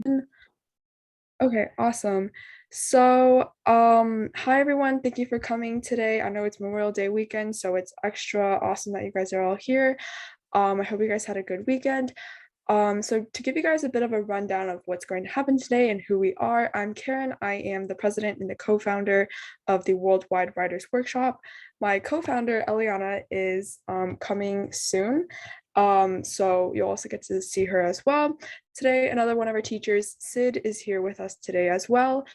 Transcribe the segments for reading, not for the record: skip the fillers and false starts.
Okay, awesome. So, hi everyone. Thank you for coming today. I know it's Memorial Day weekend, so it's extra awesome that you guys are all here. I hope you guys had a good weekend. So to give you guys a bit of a rundown of what's going to happen today and who we are, I'm Karen. I am the president and the co-founder of the Worldwide Writers Workshop. My co-founder, Eliana, is coming soon. So you'll also get to see her as well. Today, another one of our teachers, Sid, is here with us today as well.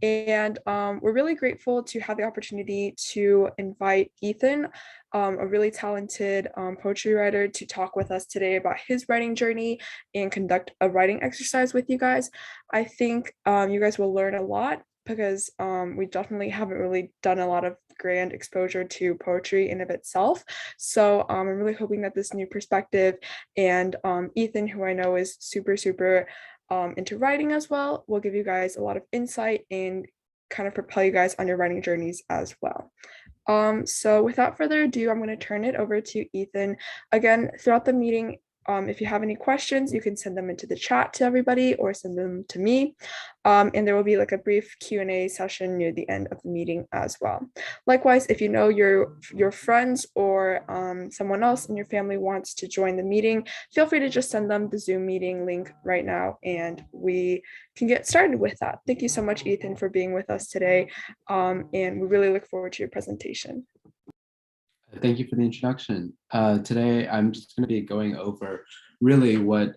And we're really grateful to have the opportunity to invite Ethan, a really talented poetry writer, to talk with us today about his writing journey and conduct a writing exercise with you guys. I think you guys will learn a lot because we definitely haven't really done a lot of grand exposure to poetry in of itself. So I'm really hoping that this new perspective and Ethan, who I know is super into writing as well, will give you guys a lot of insight and kind of propel you guys on your writing journeys as well. So without further ado, I'm going to turn it over to Ethan. Again, throughout the meeting, if you have any questions, you can send them into the chat to everybody or send them to me. And there will be like a brief Q&A session near the end of the meeting as well. Likewise, if you know your friends or someone else in your family wants to join the meeting, feel free to just send them the Zoom meeting link right now and we can get started with that. Thank you so much, Ethan, for being with us today. And we really look forward to your presentation. Thank you for the introduction. Today, I'm just going to be going over really what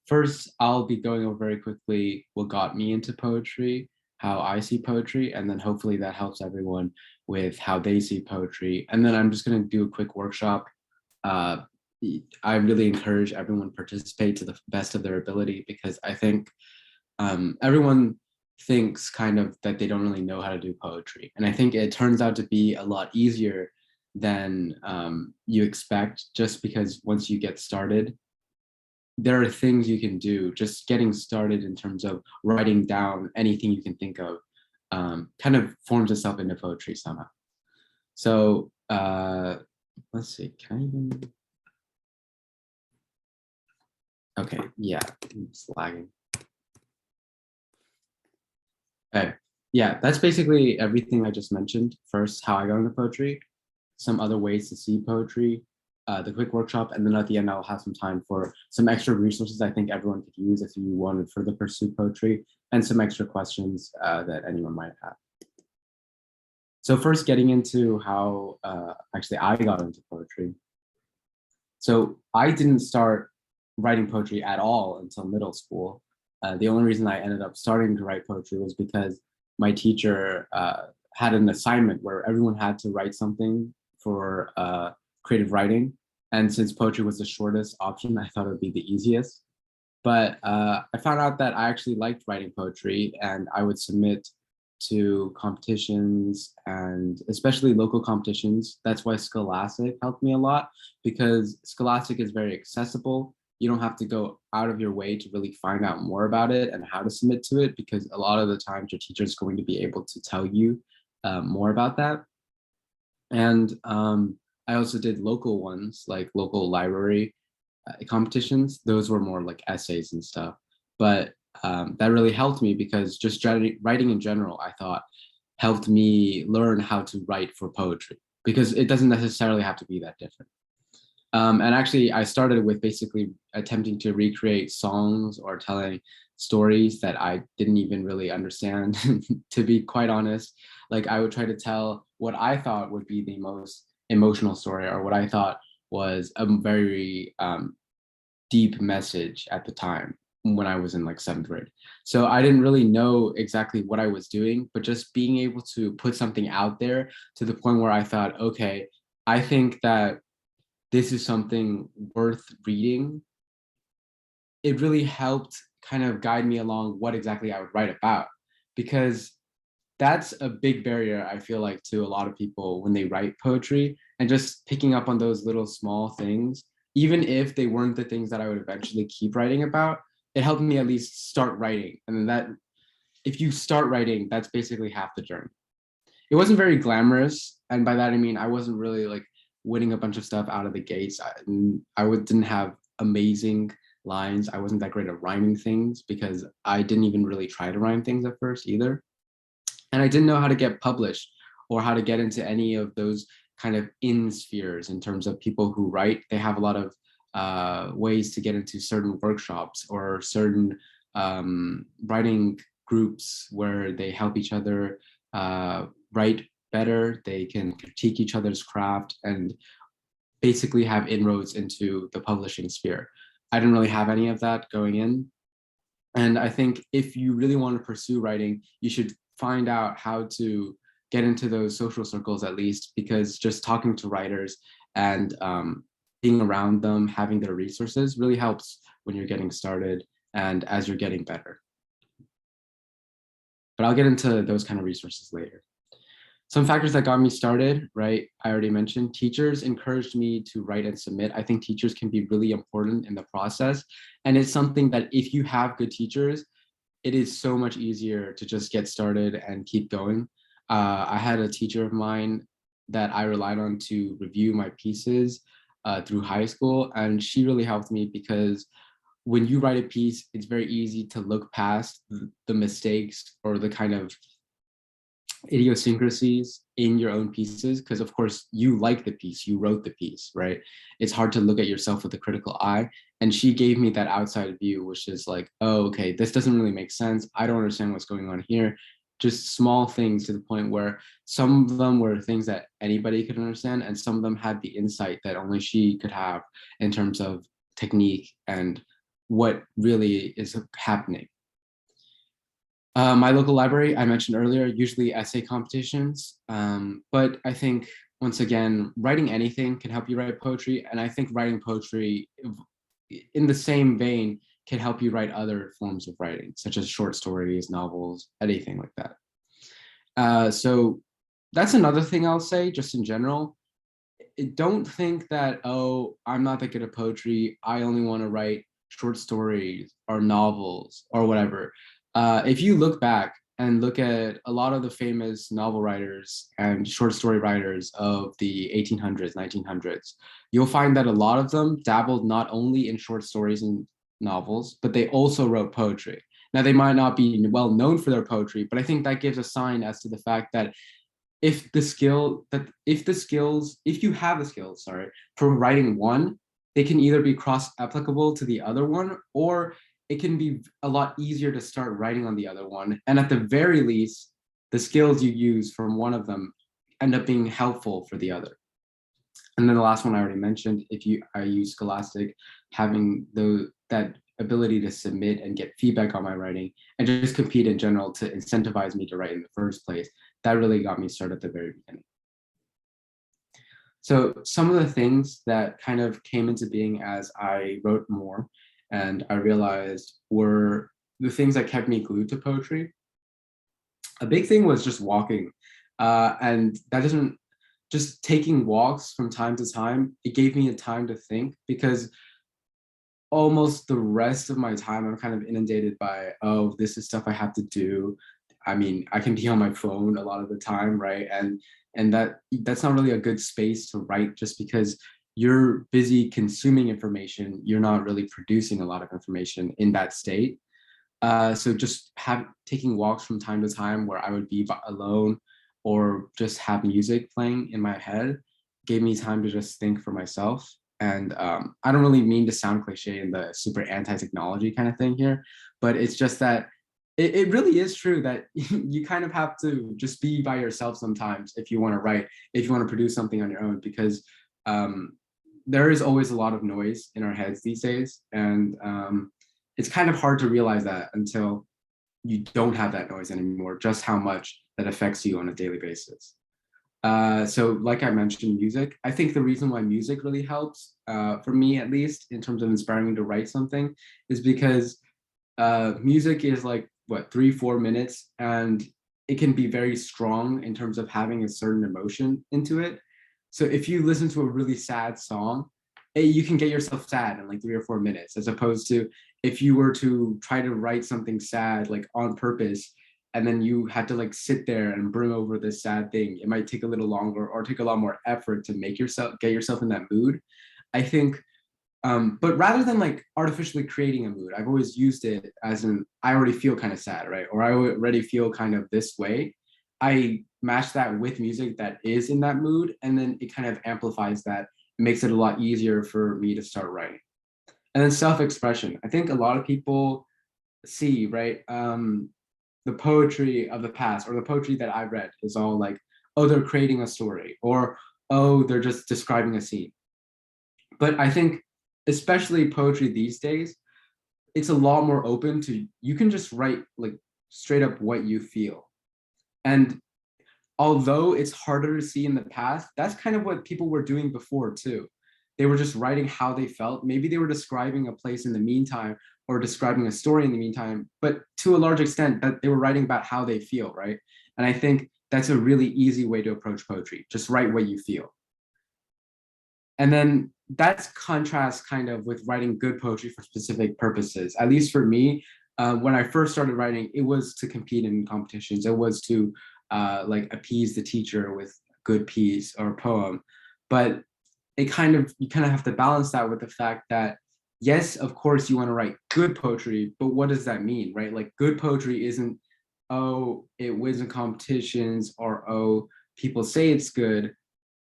first, I'll be going over very quickly what got me into poetry, how I see poetry, and then hopefully that helps everyone with how they see poetry. And then I'm just going to do a quick workshop. I really encourage everyone to participate to the best of their ability because I think everyone thinks kind of that they don't really know how to do poetry. And I think it turns out to be a lot easier than you expect, just because once you get started, there are things you can do. Just getting started in terms of writing down anything you can think of kind of forms itself into poetry somehow. So let's see, can I even? Okay, yeah, it's lagging. Okay, yeah, that's basically everything I just mentioned. First, how I got into poetry, some other ways to see poetry, the quick workshop, and then at the end, I'll have some time for some extra resources I think everyone could use if you wanted to further pursue poetry, and some extra questions that anyone might have. So first, getting into how actually I got into poetry. So I didn't start writing poetry at all until middle school. The only reason I ended up starting to write poetry was because my teacher had an assignment where everyone had to write something for creative writing. And since poetry was the shortest option, I thought it would be the easiest. But I found out that I actually liked writing poetry and I would submit to competitions and especially local competitions. That's why Scholastic helped me a lot because Scholastic is very accessible. You don't have to go out of your way to really find out more about it and how to submit to it because a lot of the times your teacher is going to be able to tell you more about that. And I also did local ones like local library competitions. Those were more like essays and stuff. But that really helped me because just writing in general, I thought, helped me learn how to write for poetry because it doesn't necessarily have to be that different. And actually, I started with basically attempting to recreate songs or telling stories that I didn't even really understand, to be quite honest. Like I would try to tell what I thought would be the most emotional story or what I thought was a very deep message at the time when I was in like 7th grade. So I didn't really know exactly what I was doing, but just being able to put something out there to the point where I thought, okay, I think that this is something worth reading. It really helped kind of guide me along what exactly I would write about, because that's a big barrier, I feel like, to a lot of people when they write poetry, and just picking up on those little small things, even if they weren't the things that I would eventually keep writing about, it helped me at least start writing. And then that, if you start writing, that's basically half the journey. It wasn't very glamorous. And by that, I mean, I wasn't really like winning a bunch of stuff out of the gates. Didn't have amazing lines. I wasn't that great at rhyming things because I didn't even really try to rhyme things at first either. And I didn't know how to get published or how to get into any of those kind of in spheres in terms of people who write. They have a lot of ways to get into certain workshops or certain writing groups where they help each other write better. They can critique each other's craft and basically have inroads into the publishing sphere. I didn't really have any of that going in. And I think if you really want to pursue writing, you should find out how to get into those social circles at least, because just talking to writers and being around them, having their resources really helps when you're getting started and as you're getting better. But I'll get into those kind of resources later. Some factors that got me started, right? I already mentioned teachers encouraged me to write and submit. I think teachers can be really important in the process. And it's something that if you have good teachers, it is so much easier to just get started and keep going. I had a teacher of mine that I relied on to review my pieces through high school. And she really helped me because when you write a piece, it's very easy to look past the mistakes or the kind of idiosyncrasies in your own pieces, because of course you like the piece, you wrote the piece, right? It's hard to look at yourself with a critical eye. And she gave me that outside view, which is like, oh, okay, this doesn't really make sense. I don't understand what's going on here. Just small things to the point where some of them were things that anybody could understand, and some of them had the insight that only she could have in terms of technique and what really is happening. My local library, I mentioned earlier, usually essay competitions. But I think, once again, writing anything can help you write poetry. And I think writing poetry in the same vein can help you write other forms of writing, such as short stories, novels, anything like that. So that's another thing I'll say, just in general. Don't think that, oh, I'm not that good at poetry. I only want to write short stories or novels or whatever. If you look back and look at a lot of the famous novel writers and short story writers of the 1800s, 1900s, you'll find that a lot of them dabbled not only in short stories and novels, but they also wrote poetry. Now, they might not be well known for their poetry, but I think that gives a sign as to the fact that if you have the skills, sorry, for writing one, they can either be cross applicable to the other one, or it can be a lot easier to start writing on the other one. And at the very least, the skills you use from one of them end up being helpful for the other. And then the last one I already mentioned, I use Scholastic, having that ability to submit and get feedback on my writing and just compete in general to incentivize me to write in the first place. That really got me started at the very beginning. So some of the things that kind of came into being as I wrote more and I realized were the things that kept me glued to poetry. A big thing was just walking. And that doesn't, just taking walks from time to time, it gave me a time to think, because almost the rest of my time I'm kind of inundated by, oh, this is stuff I have to do. I mean, I can be on my phone a lot of the time, right? And that's not really a good space to write, just because you're busy consuming information, you're not really producing a lot of information in that state. So just taking walks from time to time where I would be alone or just have music playing in my head gave me time to just think for myself. And I don't really mean to sound cliche in the super anti-technology kind of thing here, but it's just that it really is true that you kind of have to just be by yourself sometimes if you want to write, if you want to produce something on your own, because there is always a lot of noise in our heads these days. And it's kind of hard to realize that until you don't have that noise anymore, just how much that affects you on a daily basis. So like I mentioned, music, I think the reason why music really helps, for me at least, in terms of inspiring me to write something, is because music is like, what, 3-4 minutes, and it can be very strong in terms of having a certain emotion into it. So if you listen to a really sad song, you can get yourself sad in like 3 or 4 minutes, as opposed to if you were to try to write something sad like on purpose, and then you had to like sit there and bring over this sad thing, it might take a little longer or take a lot more effort to get yourself in that mood. I think But rather than like artificially creating a mood, I've always used it as an I already feel kind of sad, right? Or I already feel kind of this way. I match that with music that is in that mood, and then it kind of amplifies that, makes it a lot easier for me to start writing. And then self-expression. I think a lot of people see, right? The poetry of the past or the poetry that I've read is all like, oh, they're creating a story, or oh, they're just describing a scene. But I think, especially poetry these days, it's a lot more open to you can just write like straight up what you feel. And although it's harder to see in the past, that's kind of what people were doing before too. They were just writing how they felt. Maybe they were describing a place in the meantime or describing a story in the meantime, but to a large extent that they were writing about how they feel, right? And I think that's a really easy way to approach poetry. Just write what you feel. And then that's contrast kind of with writing good poetry for specific purposes. At least for me, when I first started writing, it was to compete in competitions. It was to like appease the teacher with a good piece or poem. But you kind of have to balance that with the fact that yes, of course you want to write good poetry, but what does that mean, right? Like good poetry isn't, oh, it wins in competitions, or oh, people say it's good.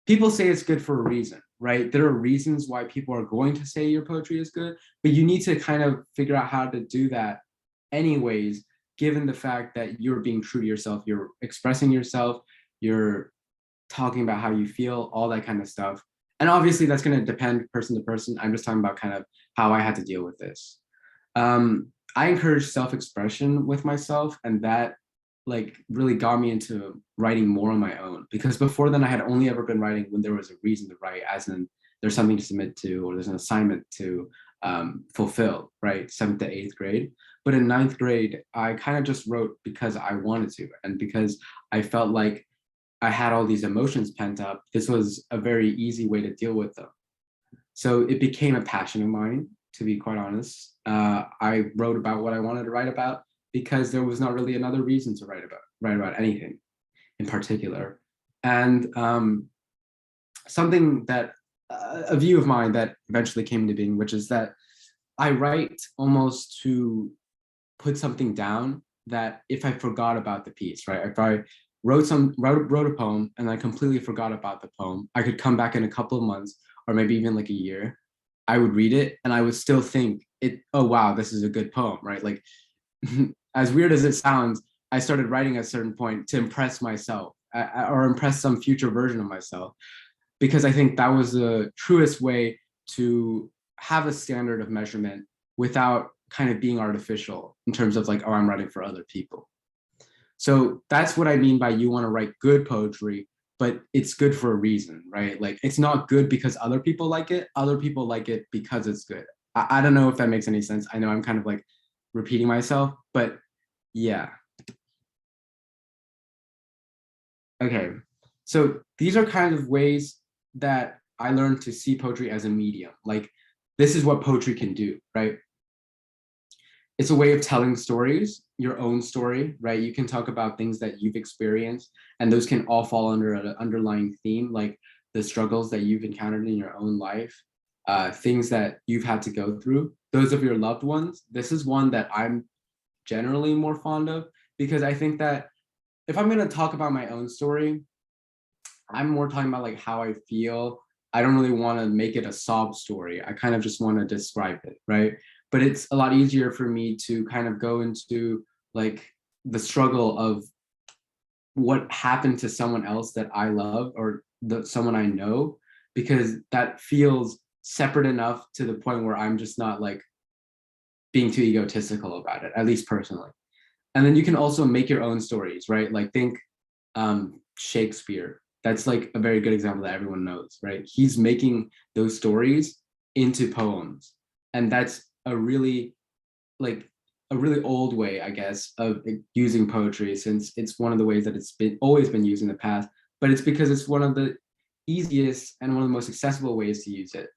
People say it's good for a reason, right? There are reasons why people are going to say your poetry is good, but you need to kind of figure out how to do that anyways, given the fact that you're being true to yourself, you're expressing yourself, you're talking about how you feel, all that kind of stuff. And obviously that's going to depend person to person. I'm just talking about kind of how I had to deal with this. I encourage self-expression with myself, and that like really got me into writing more on my own, because before then I had only ever been writing when there was a reason to write, as in there's something to submit to or there's an assignment to fulfill, right? 7th to 8th grade. But in 9th grade, I kind of just wrote because I wanted to, and because I felt like I had all these emotions pent up. This was a very easy way to deal with them. So it became a passion of mine, to be quite honest. I wrote about what I wanted to write about because there was not really another reason to write about anything in particular. And something that a view of mine that eventually came into being, which is that I write almost to put something down that if I forgot about the piece, right? If I wrote a poem and I completely forgot about the poem, I could come back in a couple of months or maybe even like a year. I would read it and I would still think it, oh wow, this is a good poem, right? Like as weird as it sounds, I started writing at a certain point to impress myself or impress some future version of myself, because I think that was the truest way to have a standard of measurement without kind of being artificial in terms of like, oh, I'm writing for other people. So that's what I mean by you want to write good poetry, but it's good for a reason, right? Like it's not good because other people like it. Other people like it because it's good. I don't know if that makes any sense. I know I'm kind of like repeating myself, but yeah. Okay. So these are kind of ways that I learned to see poetry as a medium. Like this is what poetry can do, right? It's a way of telling stories, your own story, right? You can talk about things that you've experienced, and those can all fall under an underlying theme, like the struggles that you've encountered in your own life, things that you've had to go through, those of your loved ones. This is one that I'm generally more fond of, because I think that if I'm going to talk about my own story, I'm more talking about like how I feel. I don't really want to make it a sob story. I kind of just want to describe it, right? But it's a lot easier for me to kind of go into like the struggle of what happened to someone else that I love or someone I know, because that feels separate enough to the point where I'm just not like being too egotistical about it, at least personally. And then you can also make your own stories, right? Like think Shakespeare. That's like a very good example that everyone knows, right? He's making those stories into poems. And that's a really like a really old way, I guess, of using poetry, since it's one of the ways that it's been always been used in the past, but it's because it's one of the easiest and one of the most accessible ways to use it.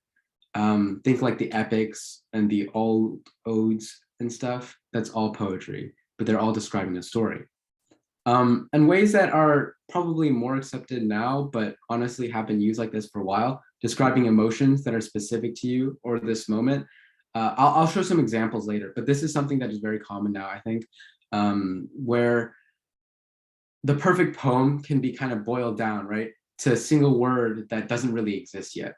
Think like the epics and the old odes and stuff. That's all poetry, but they're all describing a story. And ways that are probably more accepted now, but honestly have been used like this for a while, describing emotions that are specific to you or this moment. I'll show some examples later, but this is something that is very common now, I think, where the perfect poem can be kind of boiled down, right, to a single word that doesn't really exist yet.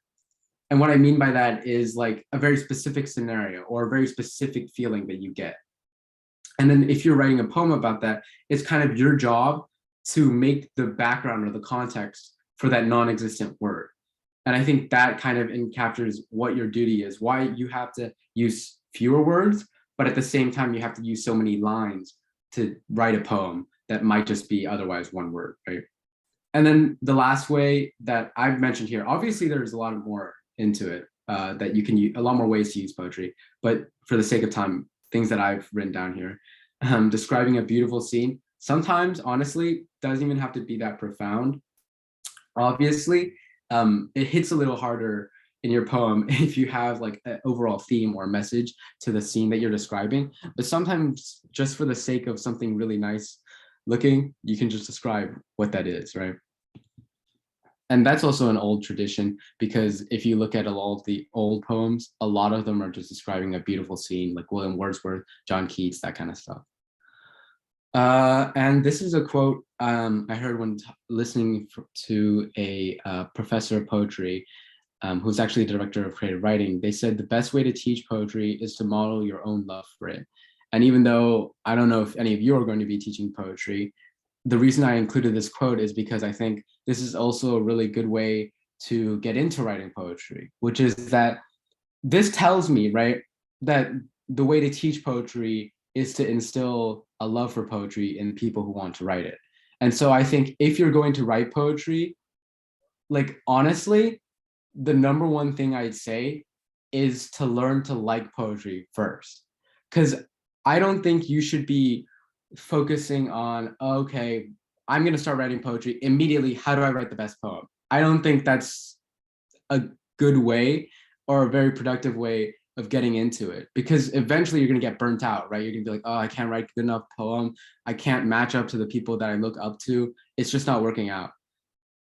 And what I mean by that is like a very specific scenario or a very specific feeling that you get. And then if you're writing a poem about that, it's kind of your job to make the background or the context for that non-existent word. And I think that kind of captures what your duty is, why you have to use fewer words, but at the same time, you have to use so many lines to write a poem that might just be otherwise one word, right? And then the last way that I've mentioned here, obviously there's a lot more into it, that you can use, a lot more ways to use poetry, but for the sake of time, things that I've written down here, describing a beautiful scene, sometimes honestly doesn't even have to be that profound. Obviously, it hits a little harder in your poem if you have like an overall theme or message to the scene that you're describing. But sometimes just for the sake of something really nice looking, you can just describe what that is, right? And that's also an old tradition, because if you look at a lot of the old poems, a lot of them are just describing a beautiful scene, like William Wordsworth, John Keats, that kind of stuff. And this is a quote I heard when listening to a professor of poetry, who's actually the director of creative writing. They said the best way to teach poetry is to model your own love for it. And even though I don't know if any of you are going to be teaching poetry, the reason I included this quote is because I think this is also a really good way to get into writing poetry, which is that this tells me, right, that the way to teach poetry is to instill a love for poetry in people who want to write it. And so I think if you're going to write poetry, like honestly, the number one thing I'd say is to learn to like poetry first. Because I don't think you should be focusing on, okay, I'm going to start writing poetry immediately. How do I write the best poem? I don't think that's a good way or a very productive way of getting into it, because eventually you're going to get burnt out, right? You're going to be like, oh, I can't write good enough poem. I can't match up to the people that I look up to. It's just not working out.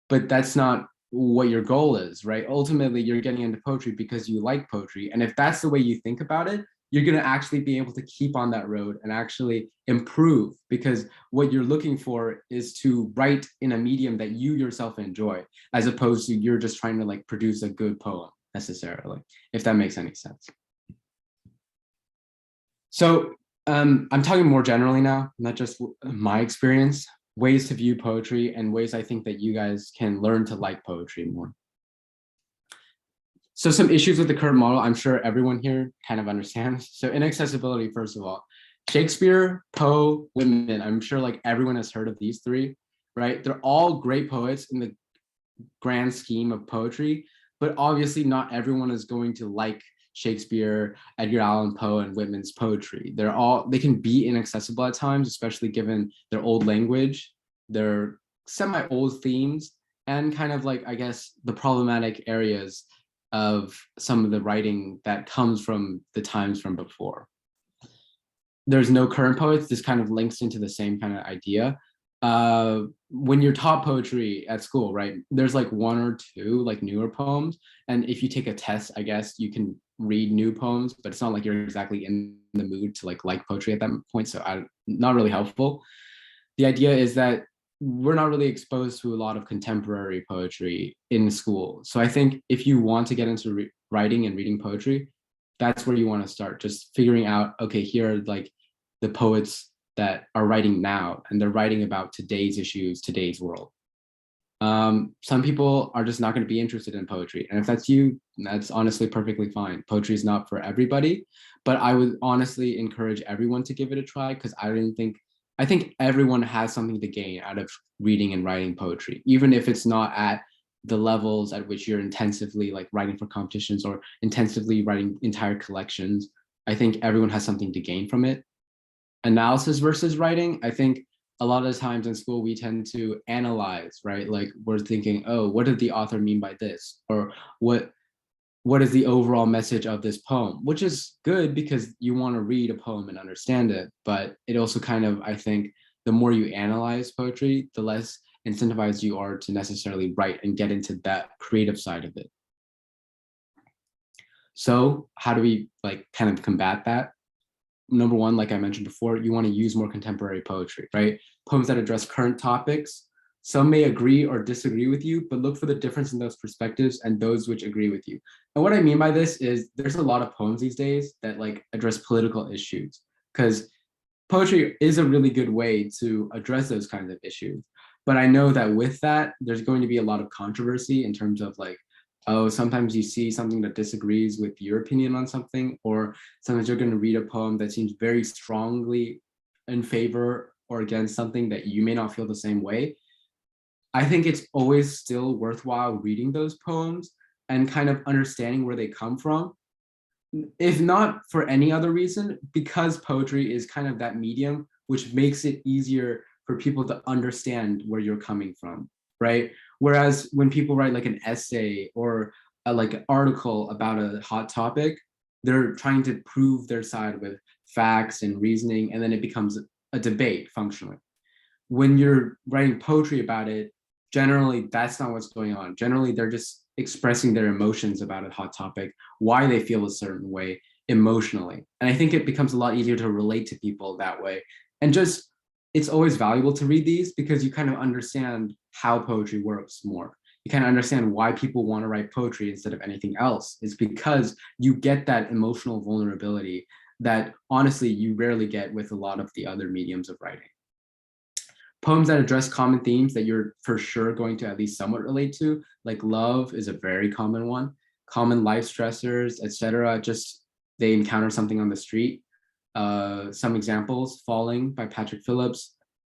But that's not what your goal is, right? Ultimately, you're getting into poetry because you like poetry. And if that's the way you think about it, you're going to actually be able to keep on that road and actually improve, because what you're looking for is to write in a medium that you yourself enjoy, as opposed to you're just trying to like produce a good poem necessarily, if that makes any sense. So I'm talking more generally now, not just my experience, ways to view poetry and ways I think that you guys can learn to like poetry more. So some issues with the current model, I'm sure everyone here kind of understands. So inaccessibility, first of all, Shakespeare, Poe, Whitman, I'm sure like everyone has heard of these three, right? They're all great poets in the grand scheme of poetry, but obviously not everyone is going to like Shakespeare, Edgar Allan Poe, and Whitman's poetry. They can be inaccessible at times, especially given their old language, their semi-old themes, and kind of like, I guess, the problematic areas of some of the writing that comes from the times from before. There's no current poets. This kind of links into the same kind of idea. When you're taught poetry at school, right, there's like one or two like newer poems, and if you take a test, I guess you can read new poems, but it's not like you're exactly in the mood to like poetry at that point, so not really helpful. The idea is that we're not really exposed to a lot of contemporary poetry in school, so I think if you want to get into writing and reading poetry, that's where you want to start, just figuring out, okay, here are like the poets that are writing now, and they're writing about today's issues, today's world. Some people are just not going to be interested in poetry, and if that's you, that's honestly perfectly fine. Poetry is not for everybody, but I would honestly encourage everyone to give it a try, because I think everyone has something to gain out of reading and writing poetry, even if it's not at the levels at which you're intensively like writing for competitions or intensively writing entire collections. I think everyone has something to gain from it. Analysis versus writing, I think a lot of times in school we tend to analyze, right? Like we're thinking, oh, what did the author mean by this, or what is the overall message of this poem, which is good because you want to read a poem and understand it, but it also kind of, I think, the more you analyze poetry, the less incentivized you are to necessarily write and get into that creative side of it. So how do we like kind of combat that? Number one, like I mentioned before, you want to use more contemporary poetry, right? Poems that address current topics. Some may agree or disagree with you, but look for the difference in those perspectives and those which agree with you. And what I mean by this is there's a lot of poems these days that like address political issues, because poetry is a really good way to address those kinds of issues. But I know that with that, there's going to be a lot of controversy in terms of like, oh, sometimes you see something that disagrees with your opinion on something, or sometimes you're going to read a poem that seems very strongly in favor or against something that you may not feel the same way. I think it's always still worthwhile reading those poems and kind of understanding where they come from, if not for any other reason, because poetry is kind of that medium which makes it easier for people to understand where you're coming from, right? Whereas when people write like an essay or like an article about a hot topic, they're trying to prove their side with facts and reasoning, and then it becomes a debate functionally. When you're writing poetry about it, generally that's not what's going on. Generally, they're just expressing their emotions about a hot topic, why they feel a certain way emotionally. And I think it becomes a lot easier to relate to people that way. And just, it's always valuable to read these because you kind of understand how poetry works more. You kind of understand why people want to write poetry instead of anything else. It's because you get that emotional vulnerability that honestly you rarely get with a lot of the other mediums of writing. Poems that address common themes that you're for sure going to at least somewhat relate to, like love is a very common one, common life stressors, etc. Just they encounter something on the street. Some examples: Falling by Patrick Phillips,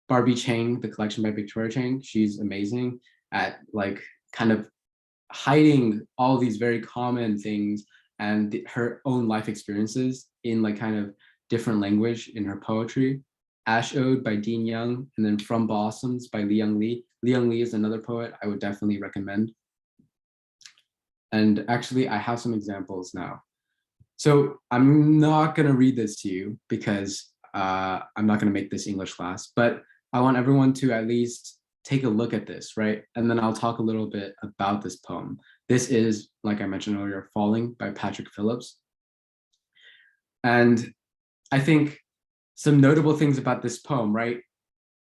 Barbie Chang, the collection by Victoria Chang. She's amazing at like kind of hiding all these very common things and her own life experiences in like kind of different language in her poetry. Ash Ode by Dean Young, and then From Blossoms by Liang Li. Liang Li is another poet I would definitely recommend. And actually, I have some examples now. So I'm not going to read this to you because I'm not going to make this English class, but I want everyone to at least take a look at this, right? And then I'll talk a little bit about this poem. This is, like I mentioned earlier, Falling by Patrick Phillips. And I think some notable things about this poem, right?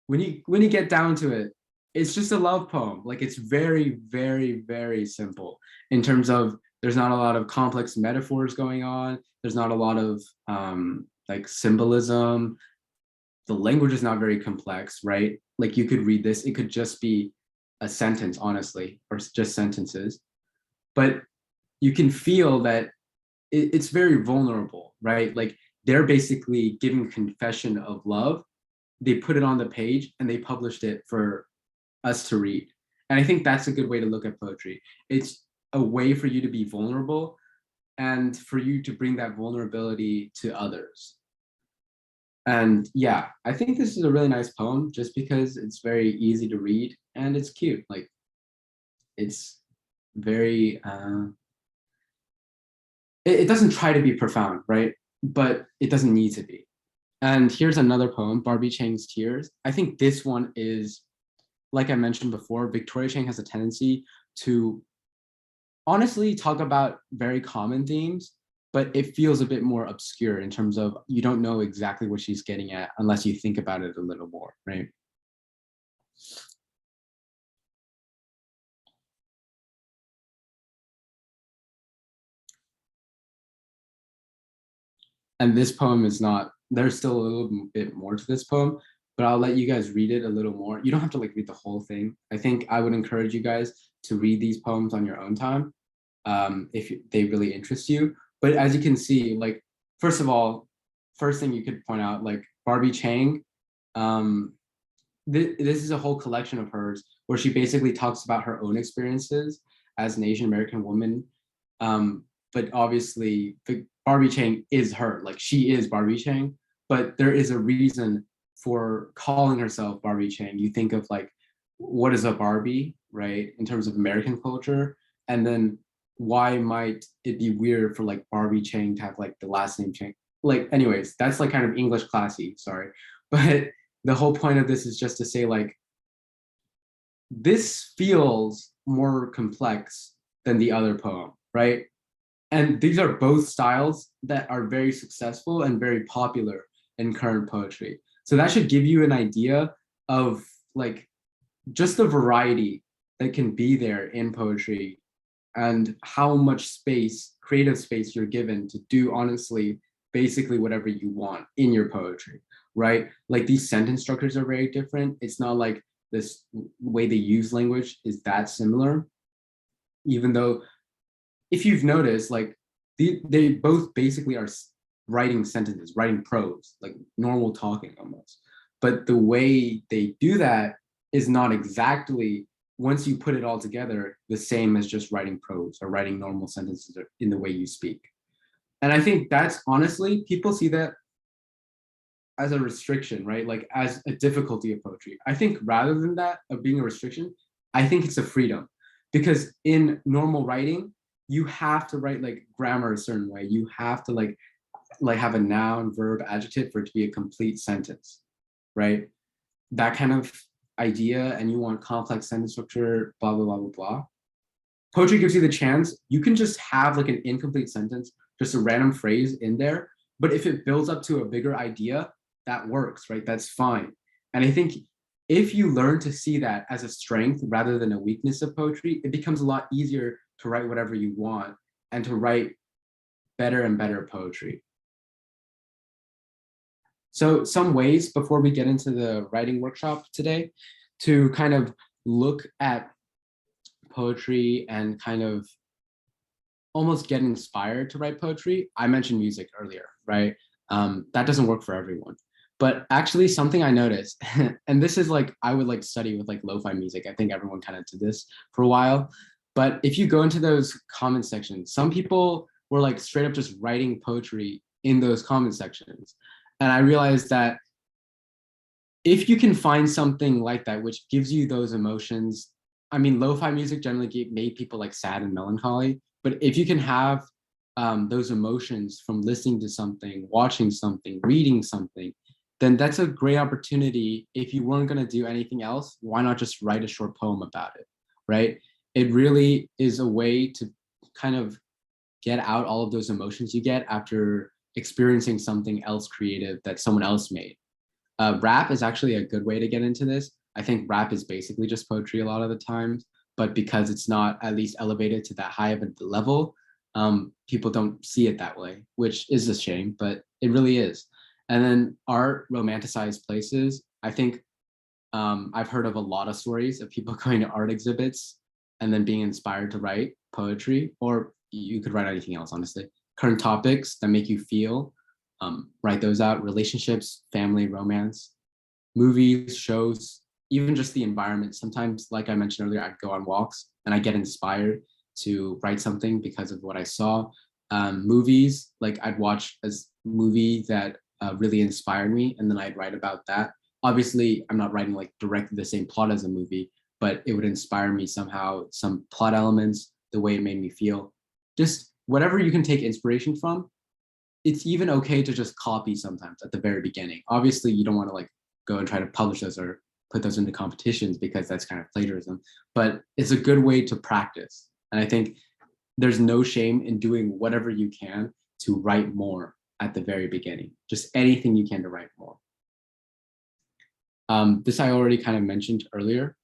When you get down to it, it's just a love poem. Like it's very, very, very simple in terms of there's not a lot of complex metaphors going on. There's not a lot of like symbolism. The language is not very complex, right? Like you could read this, it could just be a sentence, honestly, or just sentences. But you can feel that it's very vulnerable, right? Like they're basically giving confession of love. They put it on the page and they published it for us to read. And I think that's a good way to look at poetry. It's a way for you to be vulnerable and for you to bring that vulnerability to others. And yeah, I think this is a really nice poem just because it's very easy to read and it's cute. Like it's very, it doesn't try to be profound, right? But it doesn't need to be. And here's another poem, Barbie Chang's Tears. I think this one is, like I mentioned before, Victoria Chang has a tendency to honestly talk about very common themes, but it feels a bit more obscure in terms of you don't know exactly what she's getting at unless you think about it a little more, right? And this poem is not, there's still a little bit more to this poem, but I'll let you guys read it a little more. You don't have to like read the whole thing. I think I would encourage you guys to read these poems on your own time if they really interest you. But as you can see, like, first of all, first thing you could point out, like Barbie Chang, um, this is a whole collection of hers where she basically talks about her own experiences as an Asian American woman. But obviously, Barbie Chang is her, like she is Barbie Chang, but there is a reason for calling herself Barbie Chang. You think of like, what is a Barbie, right, in terms of American culture, and then why might it be weird for like Barbie Chang to have like the last name Chang? Like, anyways, that's like kind of English classy, sorry, but the whole point of this is just to say like this feels more complex than the other poem, right? And these are both styles that are very successful and very popular in current poetry. So that should give you an idea of like just the variety that can be there in poetry and how much space, creative space you're given to do honestly basically whatever you want in your poetry, right? Like these sentence structures are very different. It's not like this way they use language is that similar, even though if you've noticed, like they both basically are writing sentences, writing prose, like normal talking almost. But the way they do that is not exactly, once you put it all together, the same as just writing prose or writing normal sentences in the way you speak. And I think that's honestly, people see that as a restriction, right? Like as a difficulty of poetry. I think rather than that of being a restriction, I think it's a freedom because in normal writing, you have to write like grammar a certain way. You have to like have a noun, verb, adjective for it to be a complete sentence, right? That kind of idea, and you want complex sentence structure, blah blah blah blah blah. Poetry gives you the chance. You can just have like an incomplete sentence, just a random phrase in there. But if it builds up to a bigger idea, that works, right? That's fine. And I think if you learn to see that as a strength rather than a weakness of poetry, it becomes a lot easier to write whatever you want and to write better and better poetry. So some ways before we get into the writing workshop today to kind of look at poetry and kind of almost get inspired to write poetry. I mentioned music earlier, right? That doesn't work for everyone. But actually something I noticed, and this is like, I would like study with like lo-fi music. I think everyone kind of did this for a while. But if you go into those comment sections, some people were like straight up just writing poetry in those comment sections. And I realized that if you can find something like that, which gives you those emotions, I mean, lo-fi music generally made people like sad and melancholy, but if you can have those emotions from listening to something, watching something, reading something, then that's a great opportunity. If you weren't going to do anything else, why not just write a short poem about it, right? It really is a way to kind of get out all of those emotions you get after experiencing something else creative that someone else made. Rap is actually a good way to get into this. I think rap is basically just poetry a lot of the times, but because it's not at least elevated to that high of a level, people don't see it that way, which is a shame, but it really is. And then art, romanticized places. I think I've heard of a lot of stories of people going to art exhibits and then being inspired to write poetry, or you could write anything else, honestly. Current topics that make you feel, write those out. Relationships, family, romance, movies, shows, even just the environment. Sometimes, like I mentioned earlier, I'd go on walks and I get inspired to write something because of what I saw. Movies, like I'd watch a movie that really inspired me, and then I'd write about that. Obviously, I'm not writing like directly the same plot as a movie, but it would inspire me somehow, some plot elements, the way it made me feel. Just whatever you can take inspiration from. It's even okay to just copy sometimes at the very beginning. Obviously, you don't want to like go and try to publish those or put those into competitions because that's kind of plagiarism, but it's a good way to practice. And I think there's no shame in doing whatever you can to write more at the very beginning, just anything you can to write more. This I already kind of mentioned earlier,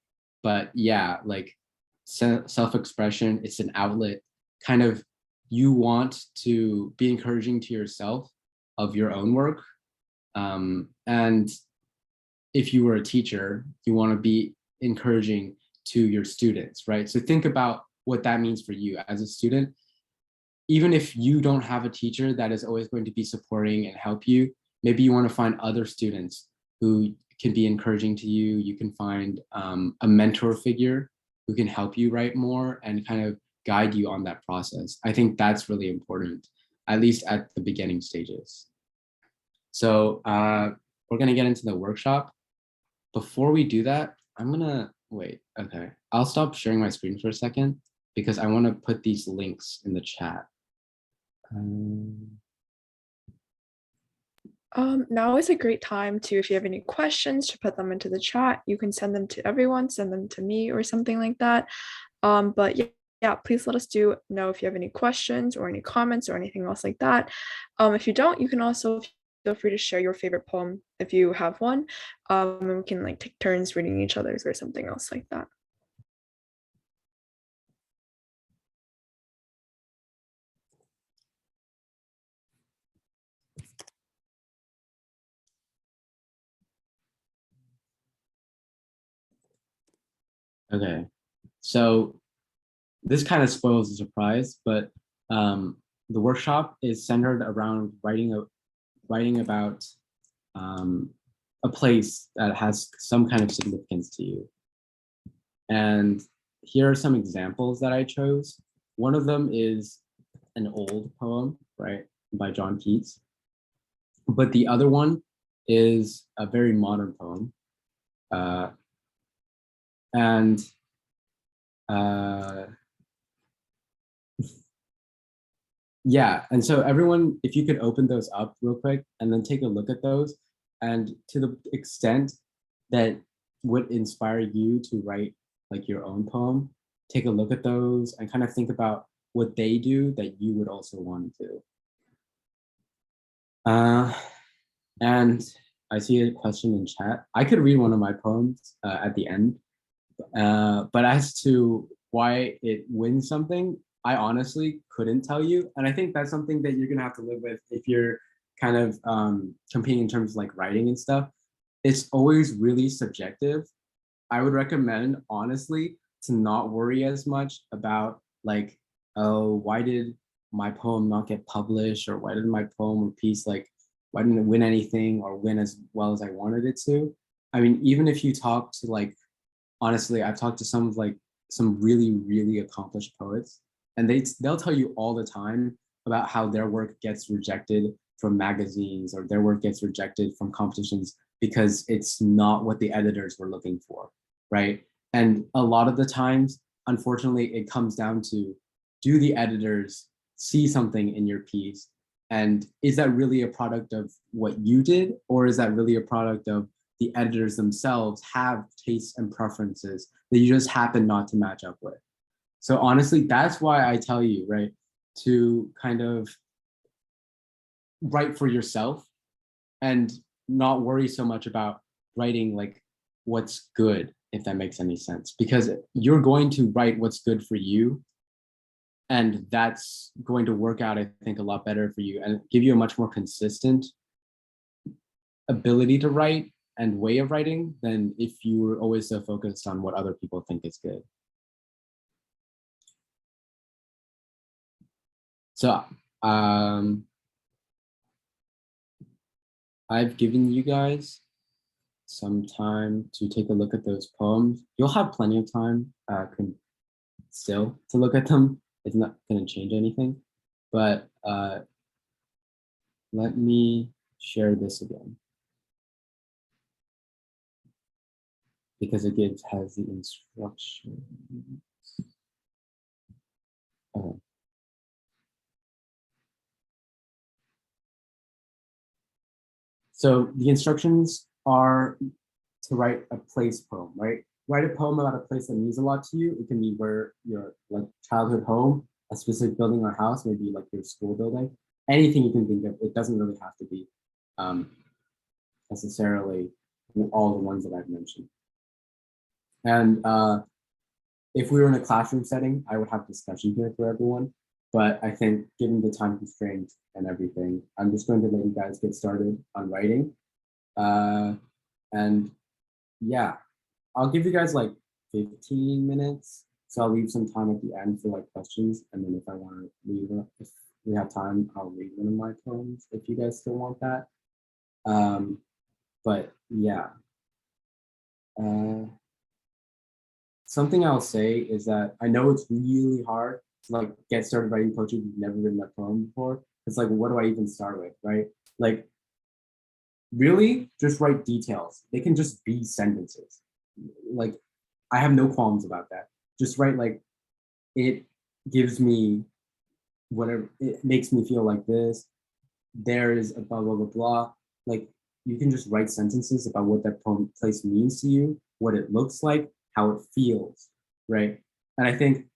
but yeah, like self-expression, it's an outlet. Kind of, you want to be encouraging to yourself of your own work. And if you were a teacher, you want to be encouraging to your students, right? So think about what that means for you as a student. Even if you don't have a teacher that is always going to be supporting and help you, maybe you want to find other students who can be encouraging to you. You can find a mentor figure who can help you write more and kind of guide you on that process. I think that's really important, at least at the beginning stages. So we're going to get into the workshop. Before we do that, I'm going to wait. Okay, I'll stop sharing my screen for a second because I want to put these links in the chat. Now is a great time to, if you have any questions, to put them into the chat. You can send them to everyone, send them to me or something like that. But yeah, yeah, please let us know if you have any questions or any comments or anything else like that. If you don't, you can also feel free to share your favorite poem if you have one. And we can like take turns reading each other's or something else like that. Okay, so this kind of spoils the surprise, but the workshop is centered around writing about um, a place that has some kind of significance to you. And here are some examples that I chose. One of them is an old poem, right, by John Keats. But the other one is a very modern poem. Uh, and uh, yeah, and so everyone, if you could open those up real quick and then take a look at those, and to the extent that would inspire you to write like your own poem, take a look at those and kind of think about what they do that you would also want to do. Uh, and I see a question in chat. I could read one of my poems at the end, but as to why it wins something, I honestly couldn't tell you. And I think that's something that you're gonna have to live with if you're kind of competing in terms of like writing and stuff. It's always really subjective. I would recommend, honestly, to not worry as much about like, oh, why did my poem not get published, or why did my poem or piece like, why didn't it win anything or win as well as I wanted it to? I mean, even if you talk to like, honestly, I've talked to some really accomplished poets, and they'll tell you all the time about how their work gets rejected from magazines or their work gets rejected from competitions because it's not what the editors were looking for, right? And a lot of the times, unfortunately, it comes down to, do the editors see something in your piece? And is that really a product of what you did? Or is that really a product of the editors themselves have tastes and preferences that you just happen not to match up with? So honestly, that's why I tell you, right, to kind of write for yourself and not worry so much about writing like what's good, if that makes any sense, because you're going to write what's good for you, and that's going to work out, I think, a lot better for you and give you a much more consistent ability to write and way of writing than if you were always so focused on what other people think is good. So I've given you guys some time to take a look at those poems. You'll have plenty of time still to look at them. It's not going to change anything, but let me share this again because it has the instruction. Okay. So the instructions are to write a place poem, right? Write a poem about a place that means a lot to you. It can be where your like childhood home, a specific building or house, maybe like your school building, anything you can think of. It doesn't really have to be um, necessarily all the ones that I've mentioned. And if we were in a classroom setting, I would have discussion here for everyone. But I think given the time constraint and everything, I'm just going to let you guys get started on writing. And yeah, I'll give you guys like 15 minutes. So I'll leave some time at the end for like questions. And then if I want to read, if we have time, I'll read one of my poems if you guys still want that. But yeah. Something I'll say is that I know it's really hard to like get started writing poetry if you've never written a poem before. It's like, what do I even start with, right? Like, really, just write details. They can just be sentences. Like, I have no qualms about that. Just write like, it gives me whatever, it makes me feel like this. There is a blah blah blah blah. Like, you can just write sentences about what that poem place means to you, what it looks like, how it feels, right? And I think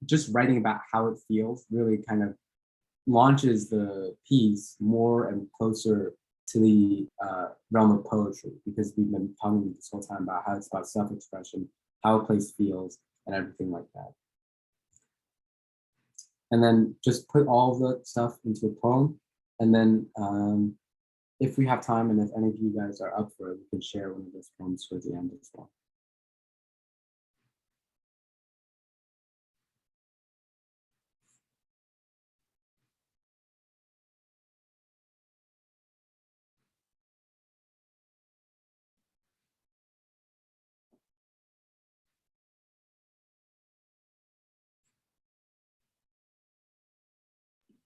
just writing about how it feels really kind of launches the piece more and closer to the realm of poetry, because we've been talking this whole time about how it's about self-expression, how a place feels, and everything like that. And then just put all of the stuff into a poem, and then if we have time and if any of you guys are up for it, we can share one of those poems towards the end as well.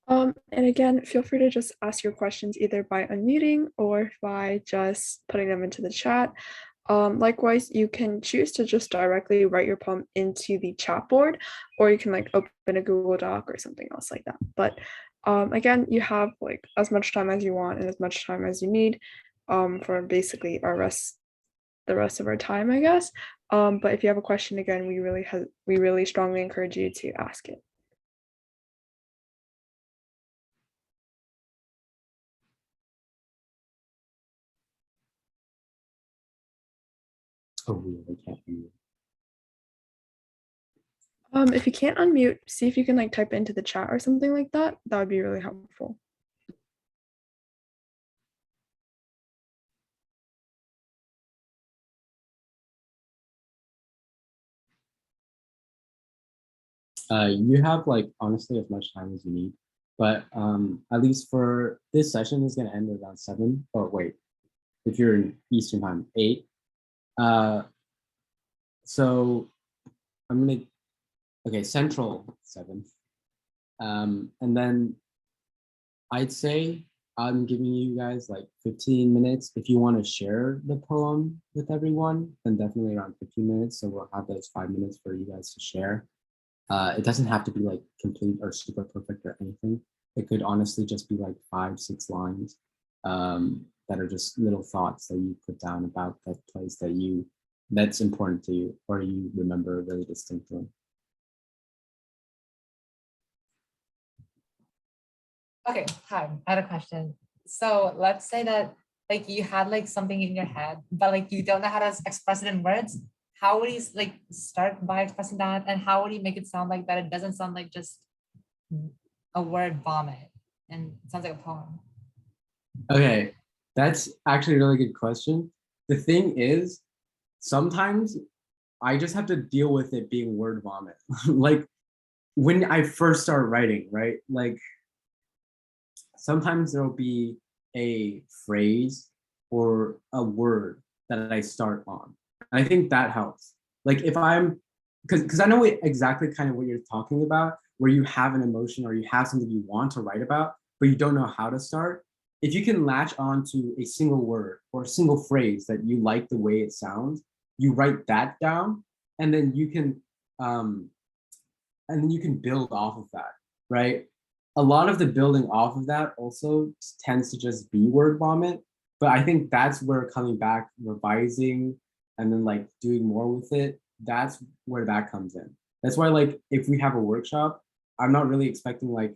And again, feel free to just ask your questions either by unmuting or by just putting them into the chat. Likewise, you can choose to just directly write your poem into the chat board, or you can like open a Google Doc or something else like that. But again, you have like as much time as you want and as much time as you need for basically the rest of our time, I guess. But if you have a question, again, we really strongly encourage you to ask it. Oh, we can't hear you. If you can't unmute, see if you can like type into the chat or something like that. That would be really helpful. You have like honestly as much time as you need, but at least for this session is going to end around 7. Or wait, if you're in Eastern time, 8. So I'm gonna okay, Central 7. And then I'd say I'm giving you guys like 15 minutes. If you want to share the poem with everyone, then definitely around 15 minutes. So we'll have those 5 minutes for you guys to share. It doesn't have to be like complete or super perfect or anything. It could honestly just be like 5, 6 lines that are just little thoughts that you put down about that place that's important to you or you remember really distinctly. Okay, hi. I had a question. So let's say that like you had like something in your head, but like you don't know how to express it in words. How would you like start by expressing that, and how would you make it sound like that? It doesn't sound like just a word vomit, and it sounds like a poem. Okay, that's actually a really good question. The thing is, sometimes I just have to deal with it being word vomit. Like when I first start writing, right? Like sometimes there'll be a phrase or a word that I start on. I think that helps. Like if I'm, because I know exactly kind of what you're talking about, where you have an emotion or you have something you want to write about, but you don't know how to start. If you can latch on to a single word or a single phrase that you like the way it sounds, you write that down, and then you can um, build off of that, right? A lot of the building off of that also tends to just be word vomit, but I think that's where coming back, revising, and then like doing more with it, that's where that comes in. That's why like if we have a workshop, I'm not really expecting like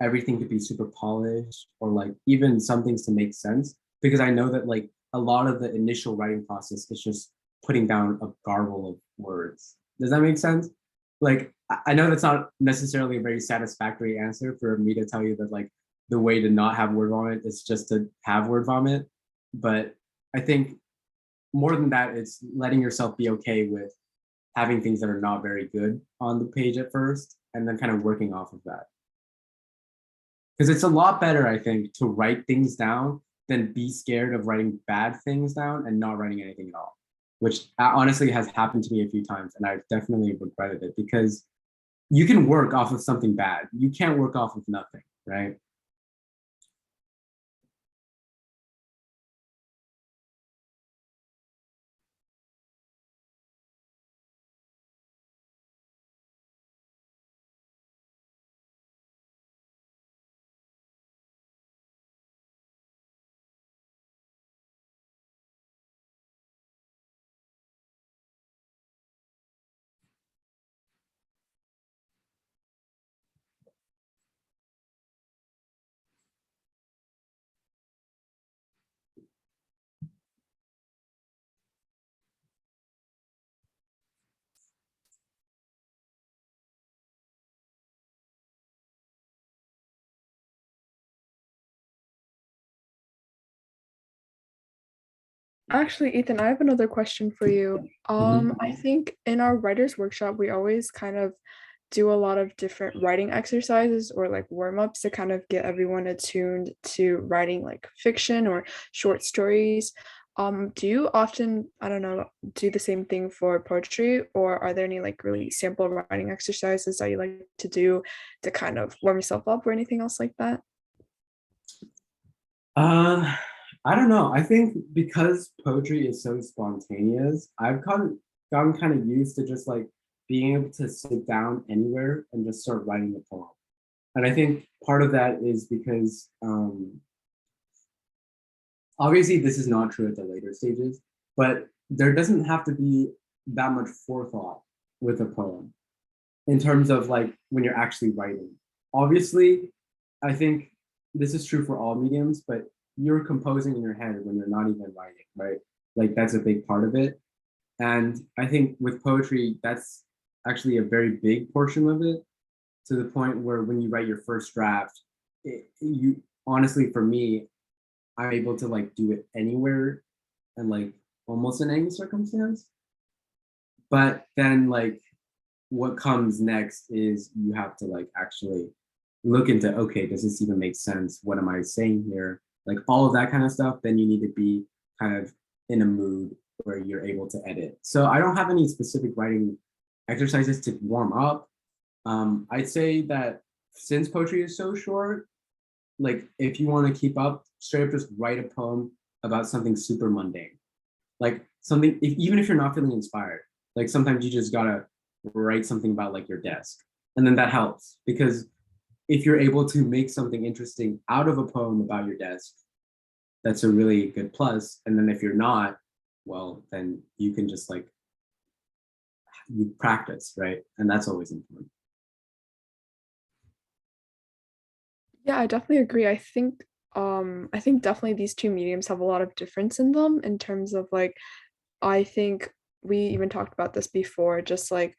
everything to be super polished or like even some things to make sense, because I know that like a lot of the initial writing process is just putting down a garble of words. Does that make sense? Like I know that's not necessarily a very satisfactory answer for me to tell you that like the way to not have word vomit is just to have word vomit, but I think more than that, it's letting yourself be okay with having things that are not very good on the page at first, and then kind of working off of that. Because it's a lot better, I think, to write things down than be scared of writing bad things down and not writing anything at all, which honestly has happened to me a few times, and I've definitely regretted it, because you can work off of something bad. You can't work off of nothing, right? Actually, Ethan, I have another question for you. Mhm. I think in our writers workshop, we always kind of do a lot of different writing exercises or like warm-ups to kind of get everyone attuned to writing like fiction or short stories. Do you often, I don't know, do the same thing for poetry, or are there any like really sample writing exercises that you like to do to kind of warm yourself up or anything else like that? Uh, I don't know. I think because poetry is so spontaneous, gotten kind of used to just like being able to sit down anywhere and just start writing the poem. And I think part of that is because obviously this is not true at the later stages, but there doesn't have to be that much forethought with a poem in terms of like when you're actually writing. Obviously, I think this is true for all mediums, but you're composing in your head when you're not even writing, right? Like that's a big part of it. And I think with poetry, that's actually a very big portion of it, to the point where when you write your first draft, you honestly, for me, I'm able to like do it anywhere and like almost in any circumstance. But then like what comes next is you have to like actually look into, okay, does this even make sense? What am I saying here? Like all of that kind of stuff. Then you need to be kind of in a mood where you're able to edit. So I don't have any specific writing exercises to warm up. I'd say that since poetry is so short, like if you want to keep up, straight up just write a poem about something super mundane, like something even if you're not feeling inspired, like sometimes you just gotta write something about like your desk, and then that helps because if you're able to make something interesting out of a poem about your desk, that's a really good plus. And then if you're not, well, then you can just like you practice, right? And that's always important. Yeah, I definitely agree. I think definitely these two mediums have a lot of difference in them in terms of like I think we even talked about this before, just like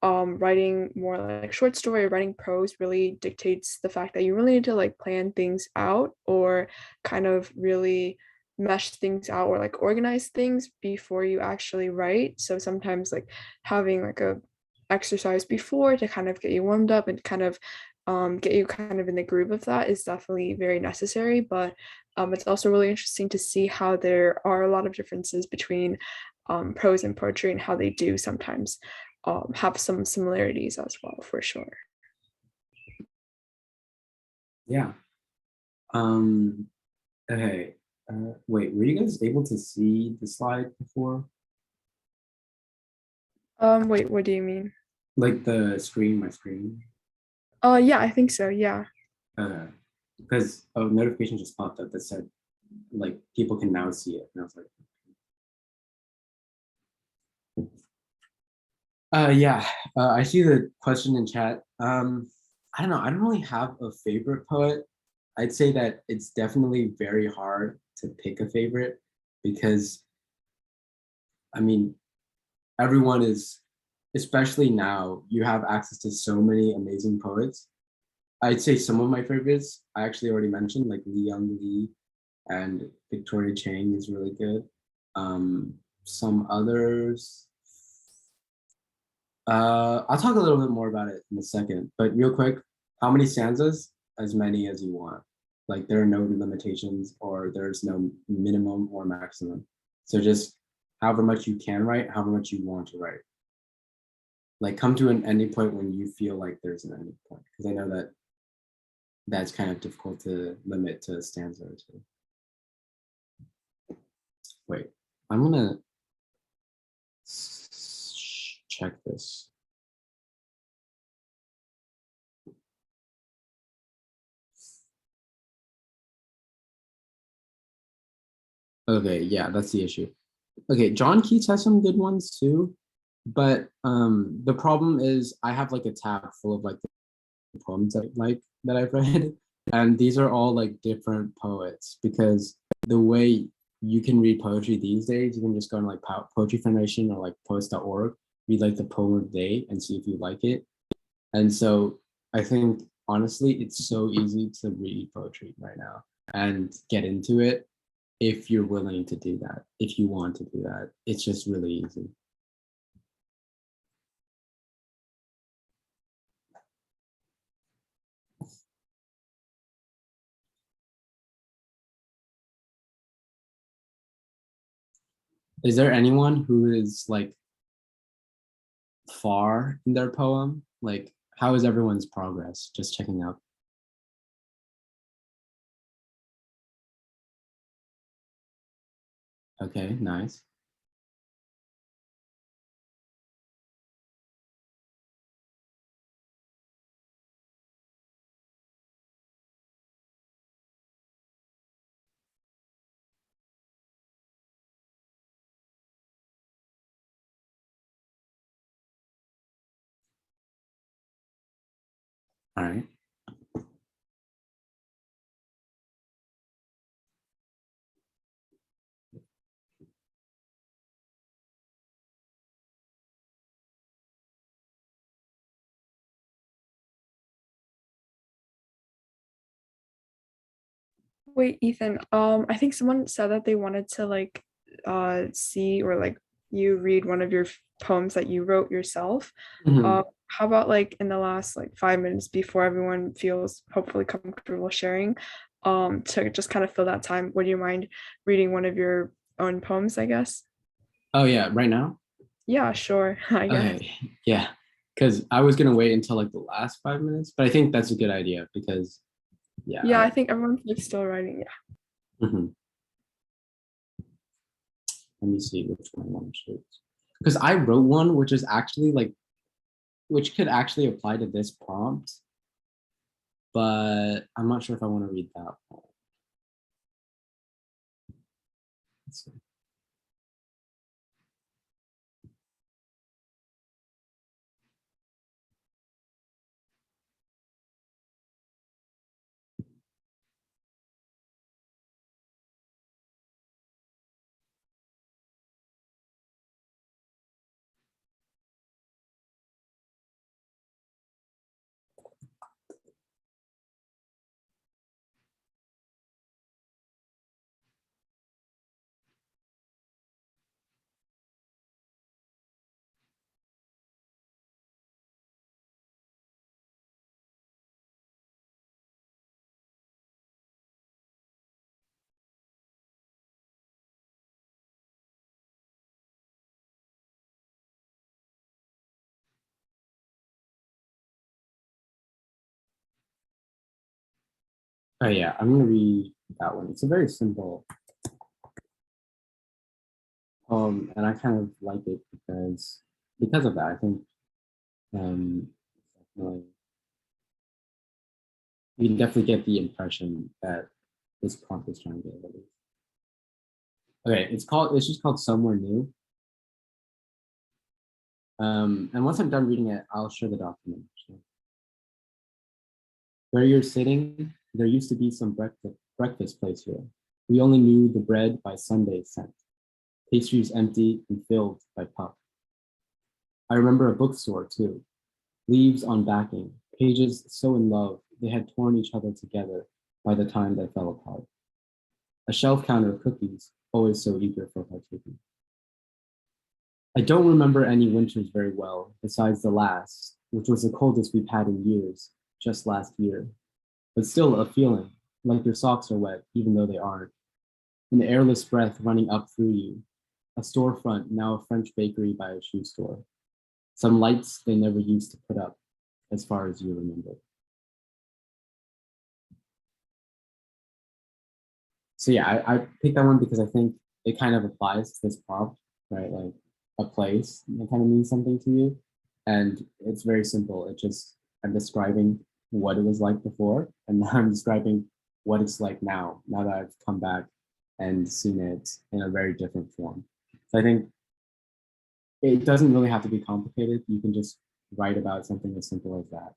writing more like short story, writing prose really dictates the fact that you really need to like plan things out or kind of really mesh things out or like organize things before you actually write. So sometimes like having like a exercise before to kind of get you warmed up and kind of get you kind of in the groove of that is definitely very necessary. But it's also really interesting to see how there are a lot of differences between prose and poetry and how they do sometimes have some similarities as well, for sure. Yeah. um okay. Wait, were you guys able to see the slide before, Wait, what do you mean? like the screen, my screen? Yeah, I think so. Yeah. Because a notification just popped up that said like people can now see it, and I was like, yeah. I see the question in chat. I don't know. I don't really have a favorite poet. I'd say that it's definitely very hard to pick a favorite because I mean everyone is, especially now, you have access to so many amazing poets. I'd say some of my favorites I actually already mentioned, like Lee Young Lee and Victoria Chang is really good. Some others, I'll talk a little bit more about it in a second, but real quick, how many stanzas? As many as you want. Like there are no limitations or there's no minimum or maximum. So just however much you can write, however much you want to write. Like come to an ending point when you feel like there's an ending point. Because I know that that's kind of difficult to limit to a stanza or two. Wait, I'm gonna check this. Okay, yeah, that's the issue. Okay, John Keats has some good ones too, but the problem is I have like a tab full of like the poems that like that I've read, and these are all like different poets because the way you can read poetry these days, you can just go on like Poetry Foundation or like poets.org, read like the poem of the day and see if you like it. And so I think honestly, it's so easy to read poetry right now and get into it. if you're willing to do that, if you want to do that. It's just really easy. Is there anyone who is like far in their poem? Like, how is everyone's progress? Just checking out. Okay, nice. All right. Wait, Ethan, I think someone said that they wanted to like see or like you read one of your poems that you wrote yourself. Mhm. How about like in the last like 5 minutes before everyone feels hopefully comfortable sharing, to just kind of fill that time, would you mind reading one of your own poems, I guess? Oh yeah, right now? Yeah, sure, I guess. Okay, yeah. Because I was gonna wait until like the last 5 minutes, but I think that's a good idea because yeah, all Yeah, I right. think everyone's like still writing. Yeah. Mhm. Let me see which one I want to choose. Because I wrote one which is actually like which could actually apply to this prompt, but I'm not sure if I want to read that one. Let's see. Oh yeah, I'm gonna read that one. It's a very simple poem, and I kind of like it because of that. I think um, definitely, you can definitely get the impression that this prompt is trying to get at least. Okay, it's just called Somewhere New. And once I'm done reading it, I'll share the document. Where you're sitting, there used to be some breakfast place here. We only knew the bread by Sunday scent, pastries empty and filled by puff. I remember a bookstore too, leaves on backing, pages so in love they had torn each other together by the time they fell apart. A shelf counter of cookies, always so eager for partaking. I don't remember any winters very well, besides the last, which was the coldest we've had in years, just last year. But still a feeling, like your socks are wet, even though they aren't. An airless breath running up through you. A storefront, now a French bakery by a shoe store. Some lights they never used to put up, as far as you remember. So yeah, I picked that one because I think it kind of applies to this prompt, right? Like a place that kind of means something to you. And it's very simple. It just, I'm describing what it was like before, and now I'm describing what it's like now that I've come back and seen it in a very different form. So I think it doesn't really have to be complicated. You can just write about something as simple as that.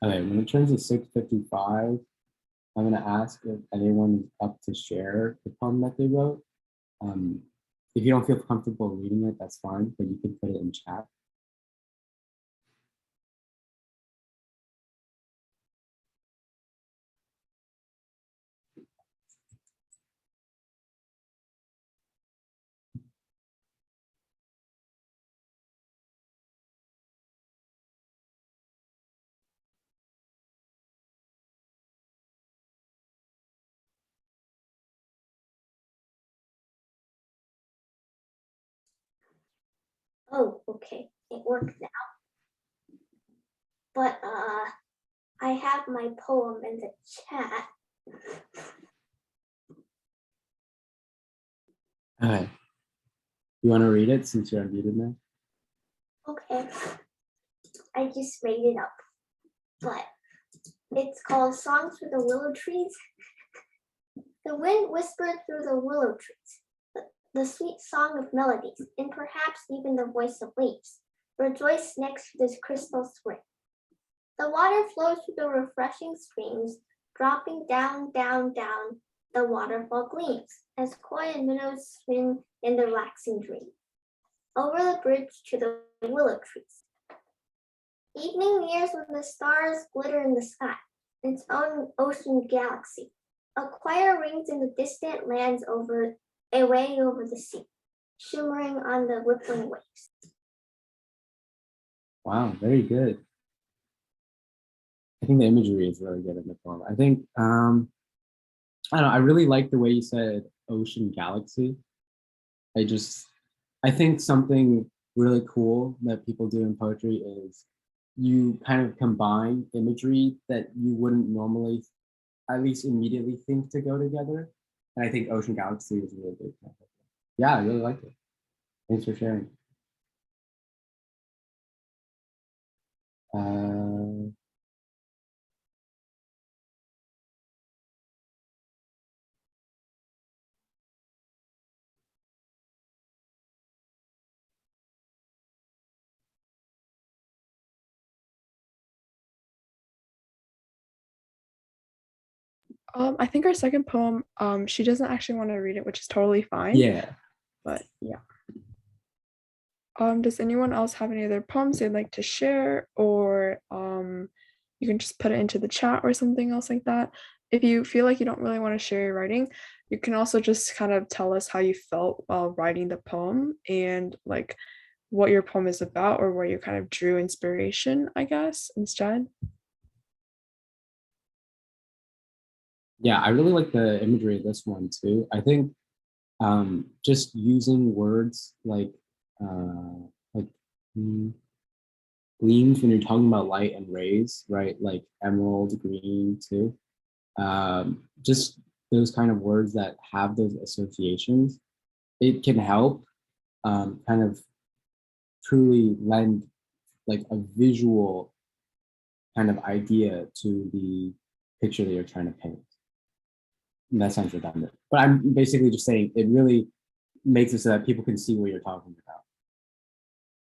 Okay, when it turns to 6:55, I'm gonna ask if anyone is up to share the poem that they wrote. Um, if you don't feel comfortable reading it, that's fine, but you can put it in chat. Oh, okay. It works now. But I have my poem in the chat. Okay, you want to read it since you're unmuted now? Okay. I just made it up. But it's called Songs for the Willow Trees. The wind whispered through the willow trees, the sweet song of melodies, and perhaps even the voice of waves, rejoice next to this crystal spring. The water flows through the refreshing streams, dropping down, down, down. The waterfall gleams as koi and minnows swim in the relaxing dream. Over the bridge to the willow trees. Evening nears when the stars glitter in the sky, its own ocean galaxy. A choir rings in the distant lands away over the sea, shimmering on the rippling waves. Wow, very good. I think the imagery is really good in the poem. I think I don't know, I really like the way you said ocean galaxy. I think something really cool that people do in poetry is you kind of combine imagery that you wouldn't normally, at least immediately think to go together. And I think ocean galaxy is a really big example. Yeah, I really like it. Thanks for sharing. Uh, I think our second poem, she doesn't actually want to read it, which is totally fine. yeah. But yeah. Does anyone else have any other poems they'd like to share, or you can just put it into the chat or something else like that. If you feel like you don't really want to share your writing, you can also just kind of tell us how you felt while writing the poem and like what your poem is about or where you kind of drew inspiration, I guess, instead. Yeah, I really like the imagery of this one too. I think just using words like mm, gleams when you're talking about light and rays, right? Like emerald green too. Just those kind of words that have those associations, it can help kind of truly lend like a visual kind of idea to the picture that you're trying to paint. And that sounds redundant, but I'm basically just saying it really makes it so that people can see what you're talking about.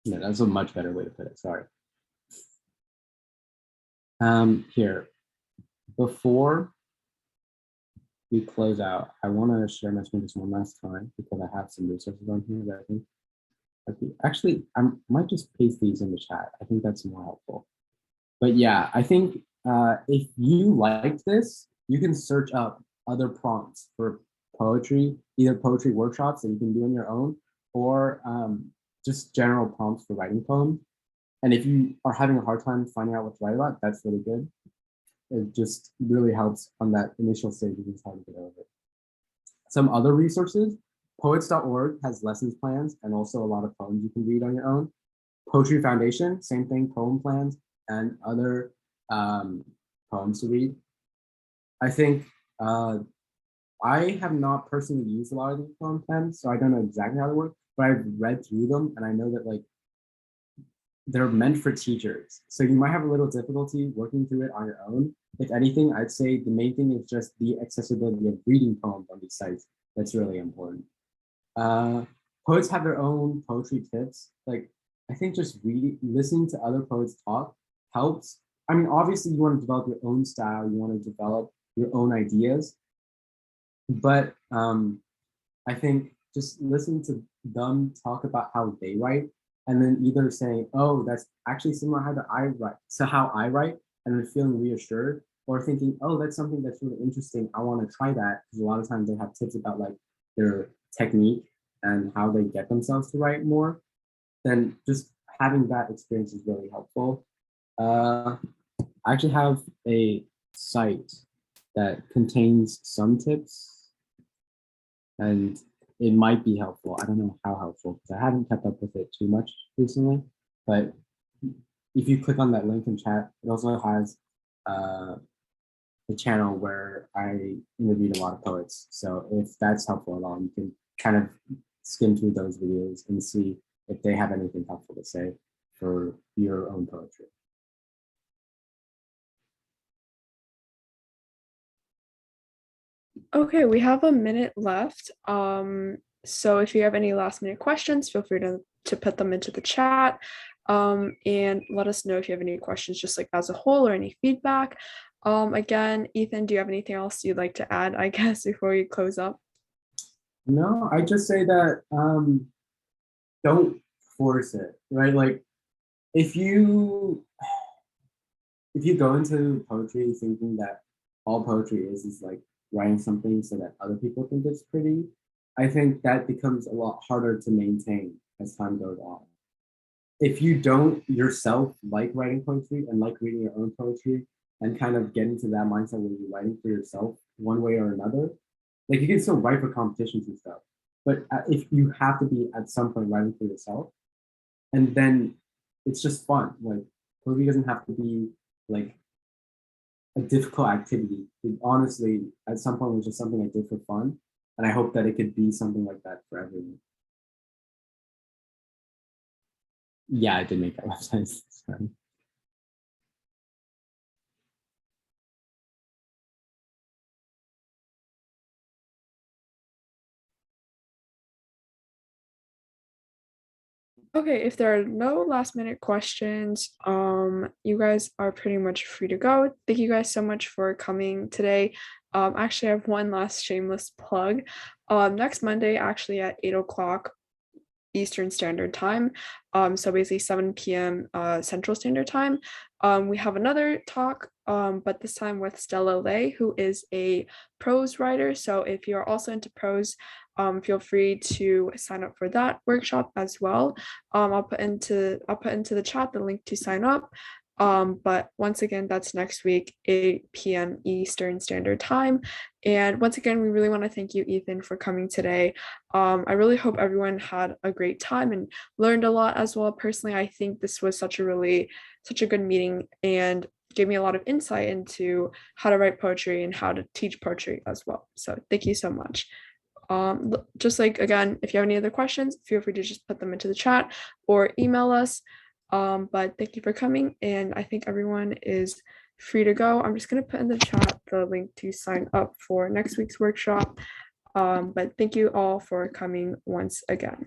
Yeah, that's a much better way to put it. Sorry. Here, before we close out, I want to share my screen just one last time because I have some resources on here that I think actually I might just paste these in the chat. I think that's more helpful. But yeah, I think if you like this, you can search up other prompts for poetry, either poetry workshops that you can do on your own, or just general prompts for writing poems. And if you are having a hard time finding out what to write about, that's really good. It just really helps on that initial stage you can try to get over it. Some other resources, poets.org has lessons plans and also a lot of poems you can read on your own. Poetry Foundation, same thing, poem plans and other poems to read. I think I have not personally used a lot of these poem plans, so I don't know exactly how they work, but I've read through them and I know that like they're meant for teachers. So you might have a little difficulty working through it on your own. If anything, I'd say the main thing is just the accessibility of reading poems on these sites. That's really important. Poets have their own poetry tips. Like I think just reading, listening to other poets talk helps I mean, obviously you want to develop your own style, you want to develop your own ideas, but I think just listen to them talk about how they write, and then either saying, "Oh, that's actually similar how I write," so how I write, and then feeling reassured, or thinking, "Oh, that's something that's really interesting. I want to try that," because a lot of times they have tips about like their technique and how they get themselves to write more. Then just having that experience is really helpful. I actually have a site that contains some tips, and it might be helpful. I don't know how helpful because I haven't kept up with it too much recently. But if you click on that link in chat, it also has a channel where I interviewed a lot of poets. So if that's helpful at all, you can kind of skim through those videos and see if they have anything helpful to say for your own poetry. Okay, we have a minute left. So if you have any last minute questions, feel free to put them into the chat. And let us know if you have any questions, just like as a whole or any feedback. Again, Ethan, do you have anything else you'd like to add, I guess, before you close up? No, I just say that don't force it, right? Like if you go into poetry thinking that all poetry is like writing something so that other people think it's pretty, I think that becomes a lot harder to maintain as time goes on. If you don't yourself like writing poetry and like reading your own poetry and kind of get into that mindset where you're writing for yourself one way or another, like you can still write for competitions and stuff, but if you have to be at some point writing for yourself, and then it's just fun. Like poetry doesn't have to be like a difficult activity. It honestly, at some point, was just something I did for fun, and I hope that it could be something like that for everyone. Yeah, I did make that website. Sorry. Okay, if there are no last minute questions, you guys are pretty much free to go. Thank you guys so much for coming today. Actually, I have one last shameless plug. Next Monday, actually at 8 o'clock Eastern Standard Time, so basically 7 p.m. Central Standard Time. We have another talk, but this time with Stella Lay, who is a prose writer. So if you're also into prose, feel free to sign up for that workshop as well. I'll put into the chat the link to sign up. But once again, that's next week, 8 p.m. Eastern Standard Time. And once again, we really want to thank you, Ethan, for coming today. I really hope everyone had a great time and learned a lot as well. Personally, I think this was such a good meeting and gave me a lot of insight into how to write poetry and how to teach poetry as well. So thank you so much. Just like again, if you have any other questions, feel free to just put them into the chat or email us. But thank you for coming, and I think everyone is free to go. I'm just gonna put in the chat the link to sign up for next week's workshop. But thank you all for coming once again.